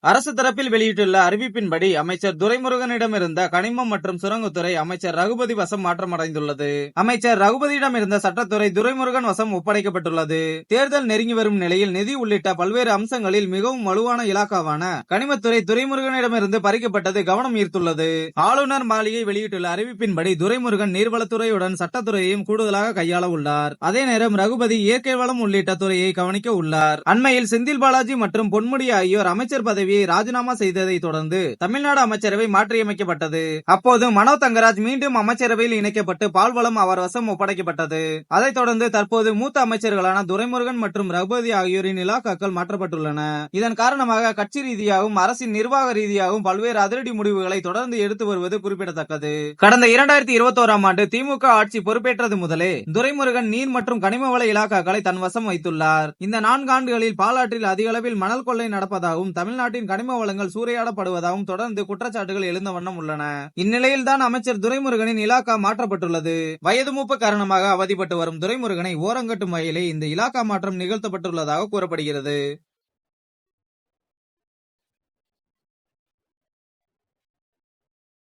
அரசு தரப்பில் வெளியிட்டுள்ள அறிவிப்பின்படி அமைச்சர் துரைமுருகனிடமிருந்த கனிமம் மற்றும் சுரங்கத்துறை அமைச்சர் ரகுபதி வசம் மாற்றமடைந்துள்ளது. அமைச்சர் ரகுபதியிடம் இருந்த சட்டத்துறை துரைமுருகன் வசம் ஒப்படைக்கப்பட்டுள்ளது. தேர்தல் நெருங்கி வரும் நிலையில் நிதி உள்ளிட்ட பல்வேறு அம்சங்களில் மிகவும் வலுவான இலாக்காவான கனிமத்துறை துரைமுருகனிடமிருந்து பறிக்கப்பட்டது கவனம் ஈர்த்துள்ளது. ஆளுநர் மாளிகை வெளியிட்டுள்ள அறிவிப்பின்படி துரைமுருகன் நீர்வளத்துறையுடன் சட்டத்துறையையும் கூடுதலாக கையாள உள்ளார். அதே நேரம் ரகுபதி இயற்கை வளம் உள்ளிட்ட துறையை கவனிக்க உள்ளார். அண்மையில் செந்தில் பாலாஜி மற்றும் பொன்முடி ஆகியோர் அமைச்சர் பதவியை ராஜினாமா செய்ததை தொடர்ந்து தமிழ்நாடு அமைச்சரவை மாற்றியமைக்கப்பட்டது. அப்போது மனோ தங்கராஜ் மீண்டும் அமைச்சரவையில் இணைக்கப்பட்டு பால்வளம் அவர் வசம் ஒப்படைக்கப்பட்டது. அதைத் தொடர்ந்து தற்போது மூத்த அமைச்சர்களான துரைமுருகன் மற்றும் ரகுபதி ஆகியோரின் இலாக்காக்கள் மாற்றப்பட்டுள்ளன. இதன் காரணமாக கட்சி ரீதியாகவும் அரசின் நிர்வாக ரீதியாகவும் பல்வேறு அதிரடி முடிவுகளை தொடர்ந்து எடுத்து வருவது குறிப்பிடத்தக்கது. கடந்த 2021ஆம் ஆண்டு திமுக ஆட்சி பொறுப்பேற்றது முதலே துரைமுருகன் நீர் மற்றும் கனிம வள இலாக்காக்களை தன் வசம் வைத்துள்ளார். இந்த 4 ஆண்டுகளில் பாலாற்றில் அதிக அளவில் மணல் கொள்ளை நடப்பதாகவும் தமிழ்நாட்டின் கனிம வளங்கள் சூறையாடப்படுவதாகவும் தொடர்ந்து குற்றச்சாட்டுகள் எழுந்த வண்ணம் உள்ளன. இந்நிலையில்தான் அமைச்சர் துரைமுருகனின் இலாக்கா மாற்றப்பட்டுள்ளது. வயது மூப்பு காரணமாக அவதிப்பட்டு வரும் துரைமுருகனை ஓரங்கட்டும் வகையிலே இந்த இலாக்கா மாற்றம் நிகழ்த்தப்பட்டுள்ளதாக கூறப்படுகிறது.